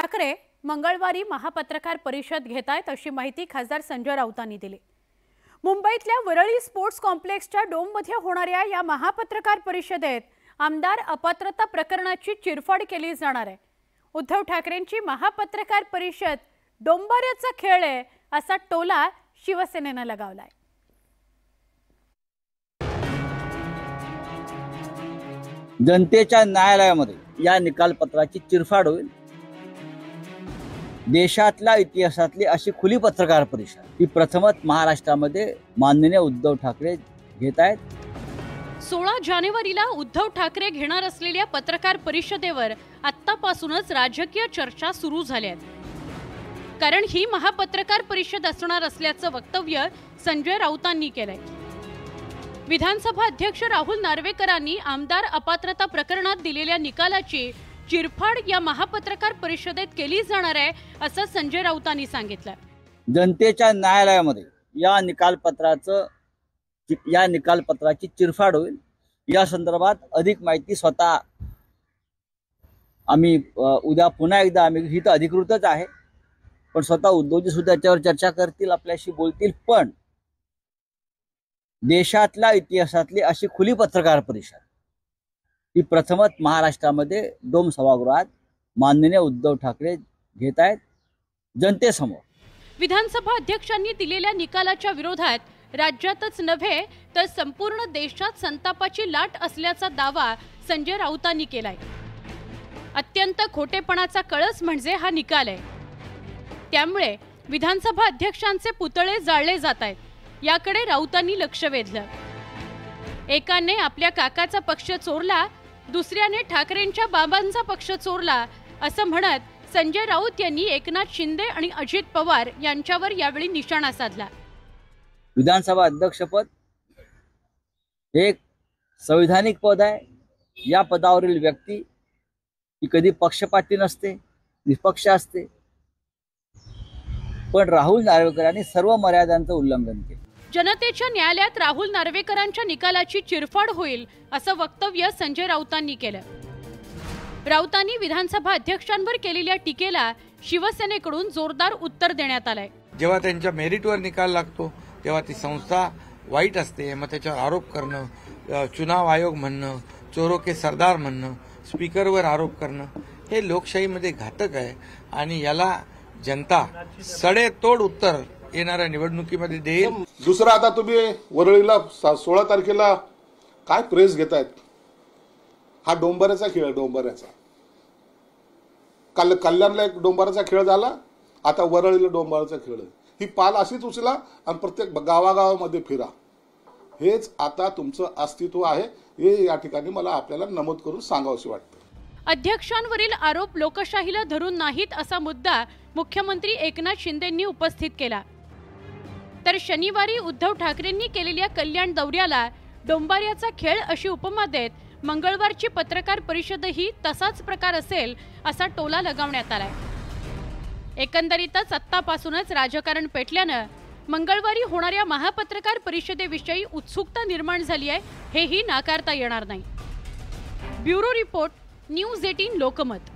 ठाकरे मंगळवारी महापत्रकार परिषद घेतायत अशी माहिती खासदार संजय राऊतांनी दिली। मुंबईतल्या वरळी स्पोर्ट्स कॉम्प्लेक्सच्या डोममध्ये होणाऱ्या या महापत्रकार परिषदेत आमदार अपात्रता प्रकरणाची चिरफाड केली जाणार आहे। उद्धव ठाकरेंची महापत्रकार परिषद डोंबाऱ्याचा खेळ आहे असा टोला शिवसेनेने लगावलाय। जनतेच्या न्यायालयामध्ये या निकालपत्राची चिरफाड होईल। देशातल्या इतिहासातली अशी खुली पत्रकार परिषद ही प्रथमच महाराष्ट्रामध्ये माननीय उद्धव ठाकरे घेत आहेत। 16 जानेवारीला उद्धव ठाकरे घेणार असलेल्या पत्रकार परिषदेवर आत्तापासूनच राजकीय चर्चा सुरू झाल्या आहेत। कारण ही महापत्रकार परिषद असणार असल्याचं वक्तव्य संजय राऊतांनी केलंय। विधानसभा अध्यक्ष राहुल नार्वेकरांनी आमदार अपात्रता प्रकरणात दिलेल्या निकालाची चिरफाड या महापत्रकार परिषदेत केली जाणार आहे असं संजय राऊतांनी सांगितलं। जनतेच्या न्यायालयामध्ये या निकालपत्राची चिरफाड होईल। या संदर्भात अधिक माहिती स्वतः आम्ही उद्या पुन्हा एकदा आम्ही ही तर अधिकृतच आहे, पण स्वतः उद्धवजी सुद्धा याच्यावर चर्चा करतील, आपल्याशी बोलतील। पण देशातल्या इतिहासातली अशी खुली पत्रकार परिषद ही प्रथमच महाराष्ट्रामध्ये डोम सभागृहात माननीय उद्धव ठाकरे घेत आहेत जनतेसमोर। विधानसभा अध्यक्षांनी दिलेल्या निकालाच्या विरोधात राज्यातच नव्हे तर संपूर्ण देशात संतापाची लाट असल्याचा दावा संजय राऊतांनी केलाय। अत्यंत खोटेपणाचा कळस म्हणजे हा निकाल आहे। त्यामुळे विधानसभा अध्यक्षांचे पुतळे जाळले जात आहेत याकडे राऊतांनी लक्ष वेधलं। एकाने आपल्या काकाचा पक्ष चोरला, दुसऱ्याने ठाकरेंच्या बाबांचा पक्ष चोरला असं म्हणत संजय राऊत यांनी एकनाथ शिंदे आणि अजित पवार यांच्यावर यावेळी निशाणा साधला। विधानसभा अध्यक्षपद एक संवैधानिक पद आहे। या पदावरील व्यक्ती ही कधी पक्षपाती नसते, निष्पक्ष असते। पण राहुल नार्वेकर यांनी सर्व मर्यादांचं उल्लंघन केलं। जनतेच्या न्यायालयात राहुल नार्वेकरांच्या निकालाची चिरफाड होईल असं वक्तव्य संजय राऊतांनी केलं। राऊतांनी विधानसभा अध्यक्षांवर केलेल्या टीकेला शिवसेनेकडून जोरदार उत्तर देण्यात आलंय। जेव्हा त्यांच्या मेरिटवर निकाल लागतो तेव्हा ती संस्था वाईट असते, मग त्याच्यावर आरोप करणं, चुनाव आयोग म्हणणं, चोरो के सरदार म्हणणं, स्पीकरवर आरोप करणं हे लोकशाहीमध्ये घातक आहे आणि याला जनता सडेतोड उत्तर येणाऱ्या निवडणुकीमध्ये देईल। दुसरा, आता तुम्ही वरळीला 16 तारखेला काय प्रेस घेतायत? हा डोंबाऱ्याचा खेळ, डोंबाऱ्याचा कल्याणला एक डोंबाऱ्याचा खेळ झाला, आता वरळीला डोंबाऱ्याचा खेळ। ही पाल अशीच उचला आणि प्रत्येक गावागावामध्ये फिरा। हेच आता तुमचं अस्तित्व आहे हे या ठिकाणी मला आपल्याला नमूद करून सांगावंसे वाटतं। अध्यक्षांवरील आरोप लोकशाहीला धरून नाहीत असा मुद्दा मुख्यमंत्री एकनाथ शिंदेंनी उपस्थित केला। तर शनिवारी उद्धव ठाकरेंनी केलेल्या कल्याण दौऱ्याला डोंबाऱ्याचा खेळ अशी उपमा देत मंगळवारची पत्रकार परिषदही तसाच प्रकार असेल असा टोला लगावण्यात आलाय। एकंदरीतच आत्तापासूनच राजकारण पेटल्यानं मंगळवारी होणाऱ्या महापत्रकार परिषदेविषयी उत्सुकता निर्माण झाली आहे हेही नाकारता येणार नाही। Bureau report, news 18 Lokmat.